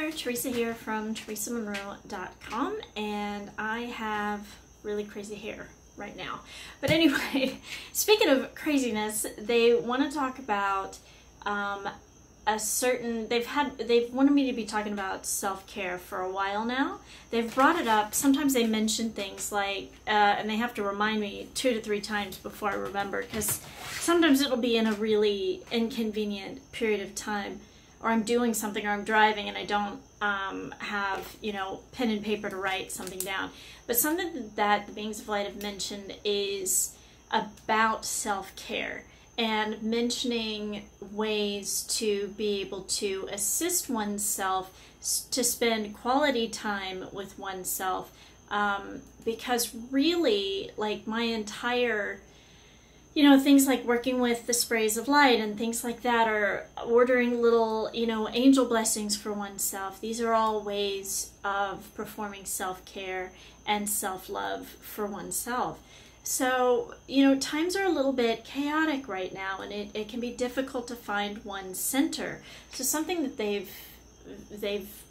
there, Theresa here from theresamonro.com, and I have really crazy hair right now. But anyway, speaking of craziness, they want to talk about they've wanted me to be talking about self-care for a while now. They've brought it up. Sometimes they mention things like, and they have to remind me 2 to 3 times before I remember, because sometimes it'll be in a really inconvenient period of time, or I'm doing something, or I'm driving and I don't have, pen and paper to write something down. But something that the Beings of Light have mentioned is about self-care, and mentioning ways to be able to assist oneself to spend quality time with oneself, because really, like, my entire, things like working with the sprays of light and things like that, or ordering little, angel blessings for oneself. These are all ways of performing self-care and self-love for oneself. So, times are a little bit chaotic right now, and it can be difficult to find one's center. So something that they've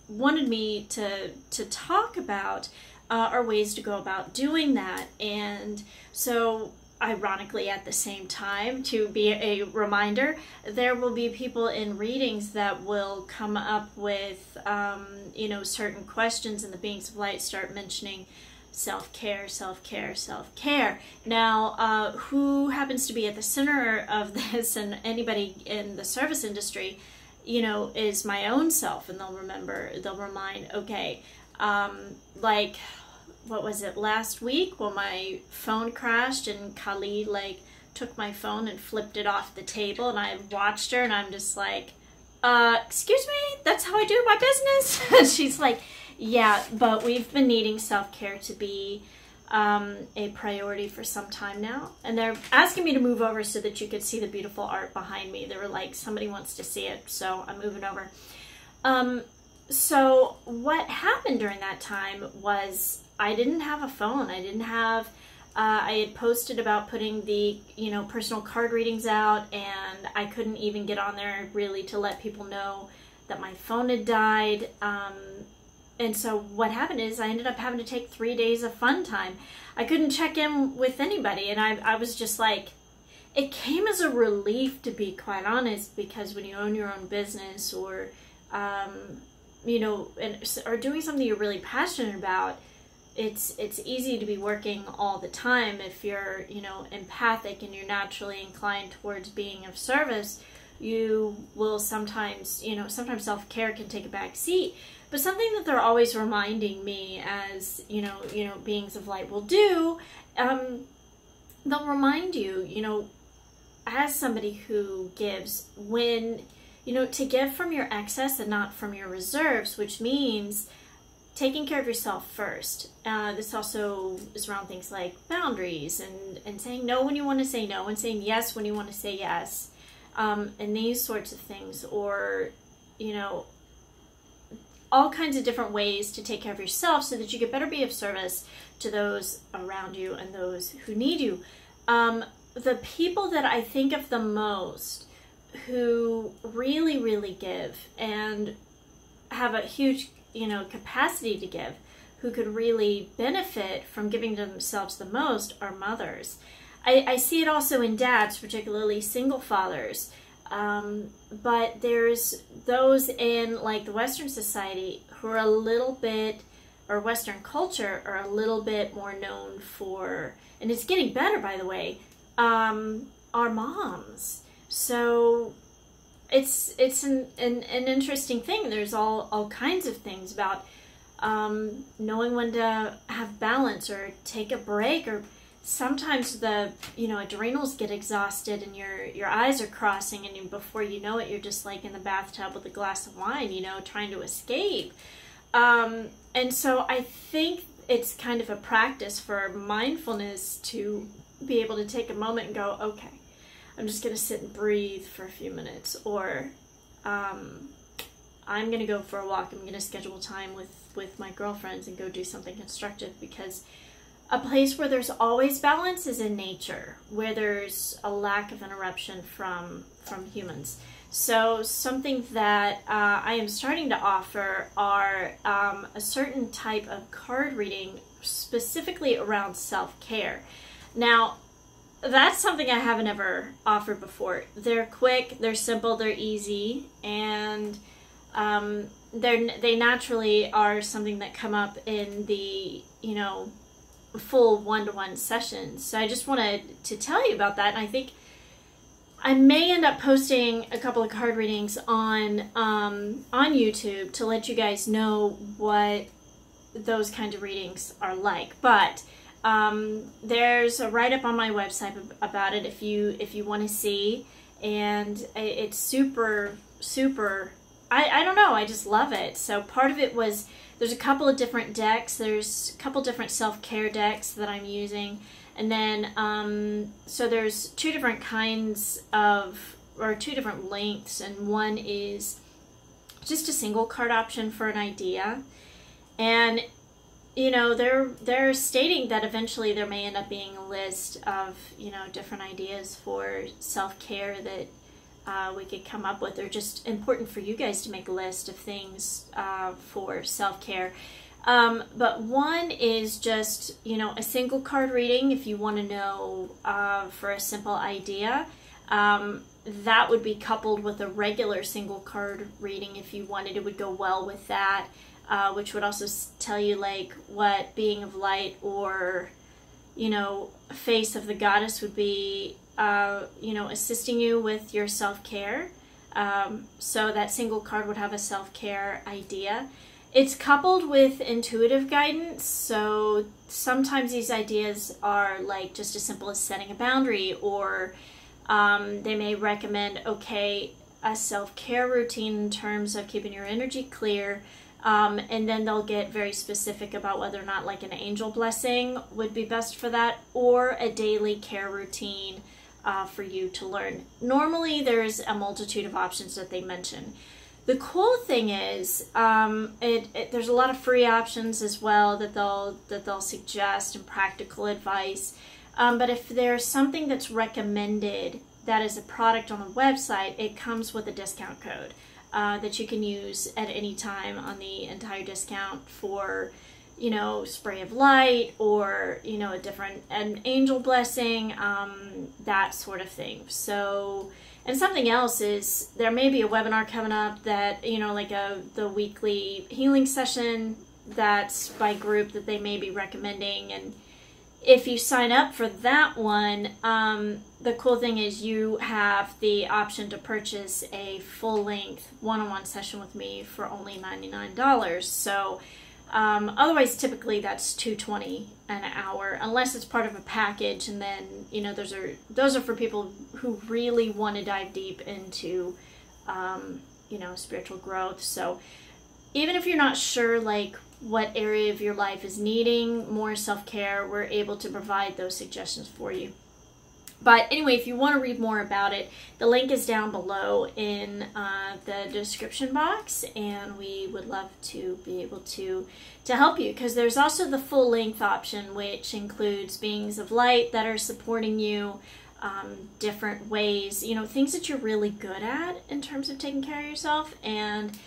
wanted me to talk about are ways to go about doing that. And so, ironically, at the same time, to be a reminder, there will be people in readings that will come up with, certain questions, and the Beings of Light start mentioning self-care, self-care, self-care. Now, who happens to be at the center of this, and anybody in the service industry, is my own self, and they'll remind, okay, like, what was it, last week when my phone crashed and Kali, took my phone and flipped it off the table, and I watched her, and I'm just like, excuse me, that's how I do my business? And she's like, yeah, but we've been needing self-care to be a priority for some time now. And they're asking me to move over so that you could see the beautiful art behind me. They were like, somebody wants to see it, so I'm moving over. So what happened during that time was I didn't have a phone. I didn't have, I had posted about putting the, personal card readings out, and I couldn't even get on there really to let people know that my phone had died. And so what happened is I ended up having to take 3 days of fun time. I couldn't check in with anybody, and I was just like, it came as a relief, to be quite honest, because when you own your own business, or, or doing something you're really passionate about, it's easy to be working all the time. If you're, empathic and you're naturally inclined towards being of service, you will sometimes, sometimes self-care can take a back seat. But something that they're always reminding me, as, Beings of Light will do, they'll remind you, as somebody who gives, when, to give from your excess and not from your reserves, which means taking care of yourself first. This also is around things like boundaries, and saying no when you want to say no, and saying yes when you want to say yes, and these sorts of things, or, all kinds of different ways to take care of yourself so that you can better be of service to those around you and those who need you. The people that I think of the most who really, really give and have a huge, capacity to give, who could really benefit from giving to themselves the most, are mothers. I see it also in dads, particularly single fathers. But there's those in, like, the Western society who are a little bit, or Western culture, are a little bit more known for, and it's getting better, by the way, are moms. So it's an interesting thing. There's all kinds of things about knowing when to have balance, or take a break, or sometimes the adrenals get exhausted, and your eyes are crossing, and before you know it, you're just like in the bathtub with a glass of wine, trying to escape. And so I think it's kind of a practice for mindfulness to be able to take a moment and go, okay, I'm just going to sit and breathe for a few minutes, or I'm going to go for a walk. I'm going to schedule time with my girlfriends and go do something constructive, because a place where there's always balance is in nature, where there's a lack of interruption from humans. So something that I am starting to offer are a certain type of card reading specifically around self-care. Now, that's something I haven't ever offered before. They're quick, they're simple, they're easy, and they naturally are something that come up in the, you know, full one-to-one sessions. So I just wanted to tell you about that, and I think I may end up posting a couple of card readings on YouTube to let you guys know what those kind of readings are like. But there's a write-up on my website about it if you want to see, and it's super I don't know, I just love it. So part of it was, there's a couple of different decks, there's a couple different self-care decks that I'm using, and then so there's two different kinds of, or two different lengths, and one is just a single card option for an idea. And you know, they're stating that eventually there may end up being a list of, you know, different ideas for self-care that we could come up with. They're just important for you guys to make a list of things for self-care. But one is just, you know, a single card reading if you want to know for a simple idea. That would be coupled with a regular single card reading if you wanted. It would go well with that. Which would also tell you like what being of light or, you know, face of the goddess would be, you know, assisting you with your self-care. So that single card would have a self-care idea. It's coupled with intuitive guidance. So sometimes these ideas are like just as simple as setting a boundary, or they may recommend, okay, a self-care routine in terms of keeping your energy clear. And then they'll get very specific about whether or not like an angel blessing would be best for that, or a daily care routine for you to learn. Normally there's a multitude of options that they mention. The cool thing is there's a lot of free options as well that they'll suggest, and practical advice. But if there's something that's recommended that is a product on the website, it comes with a discount code that you can use at any time on the entire discount for, you know, spray of light, or, you know, an angel blessing, that sort of thing. So, and something else is, there may be a webinar coming up that, you know, like the weekly healing session that's by group that they may be recommending. And if you sign up for that one, the cool thing is you have the option to purchase a full-length one-on-one session with me for only $99. So otherwise, typically that's $220 an hour, unless it's part of a package. And then, you know, those are for people who really want to dive deep into, you know, spiritual growth. So even if you're not sure, like, what area of your life is needing more self-care, we're able to provide those suggestions for you. But anyway, if you want to read more about it, the link is down below in the description box, and we would love to be able to help you, because there's also the full-length option, which includes beings of light that are supporting you, different ways, you know, things that you're really good at in terms of taking care of yourself, and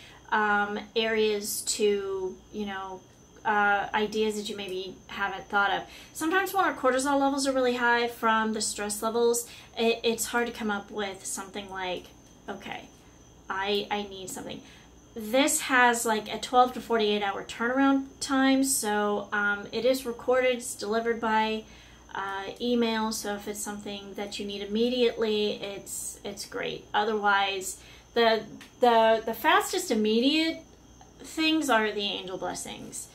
areas to, you know, ideas that you maybe haven't thought of. Sometimes when our cortisol levels are really high from the stress levels, it's hard to come up with something like, okay, I need something. This has like a 12 to 48 hour turnaround time, so it is recorded, it's delivered by email, so if it's something that you need immediately, it's great. Otherwise, the fastest immediate things are the angel blessings,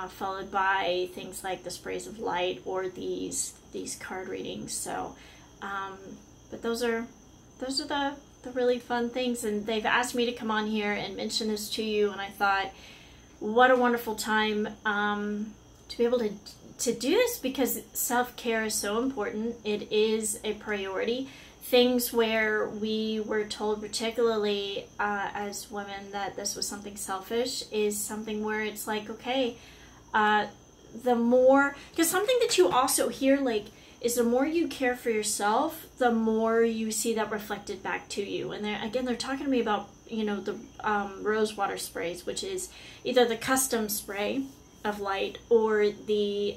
followed by things like the sprays of light or these card readings. So, but those are the really fun things, and they've asked me to come on here and mention this to you, and I thought, what a wonderful time to be able to do this, because self-care is so important. It is a priority. Things where we were told, particularly as women, that this was something selfish is something where it's like, okay, the more, because something that you also hear, like, is the more you care for yourself, the more you see that reflected back to you. And they're talking to me about, you know, the rose water sprays, which is either the custom spray of light or the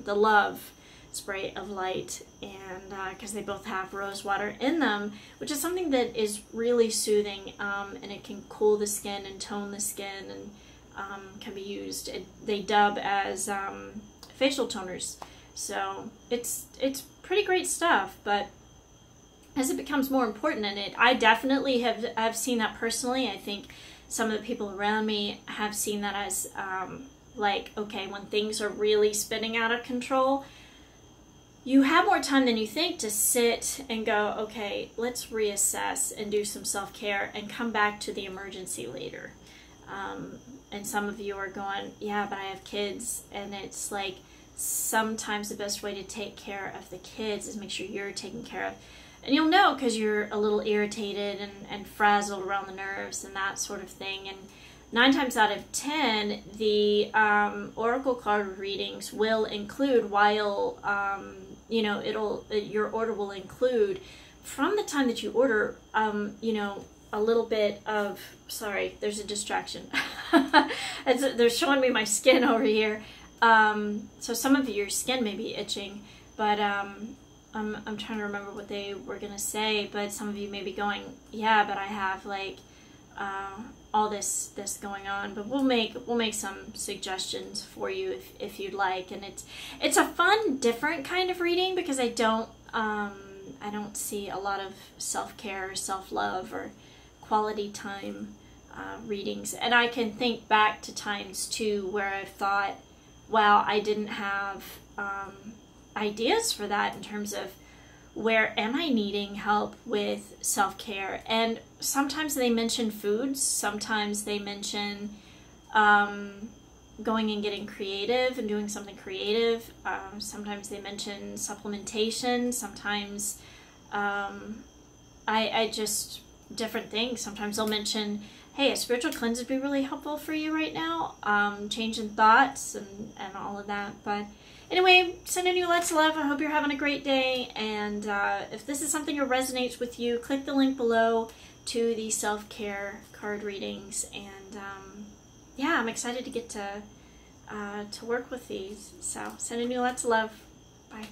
love spray of light, and because they both have rose water in them, which is something that is really soothing, and it can cool the skin and tone the skin, and can be used. They dub as facial toners, so it's pretty great stuff. But as it becomes more important, and I definitely have seen that personally. I think some of the people around me have seen that as like, okay, when things are really spinning out of control, you have more time than you think to sit and go, okay, let's reassess and do some self-care and come back to the emergency later. And some of you are going, yeah, but I have kids. And it's like, sometimes the best way to take care of the kids is make sure you're taken care of. And you'll know because you're a little irritated and frazzled around the nerves and that sort of thing. And 9 times out of 10, the oracle card readings will include, while you know, your order will include, from the time that you order, you know, a little bit of, sorry, there's a distraction. They're showing me my skin over here. So some of your skin may be itching, but I'm trying to remember what they were gonna say. But some of you may be going, yeah, but I have like all this going on. But we'll make some suggestions for you if you'd like. And it's a fun, different kind of reading, because I don't see a lot of self-care or self-love or quality time readings. And I can think back to times too where I've thought, wow, I didn't have ideas for that in terms of where am I needing help with self-care. And sometimes they mention foods, sometimes they mention going and getting creative and doing something creative, sometimes they mention supplementation, sometimes I just different things. Sometimes they'll mention, hey, a spiritual cleanse would be really helpful for you right now, changing thoughts and all of that. But anyway, sending you lots of love. I hope you're having a great day. And if this is something that resonates with you, click the link below to the self-care card readings. And yeah, I'm excited to get to work with these. So sending you lots of love. Bye.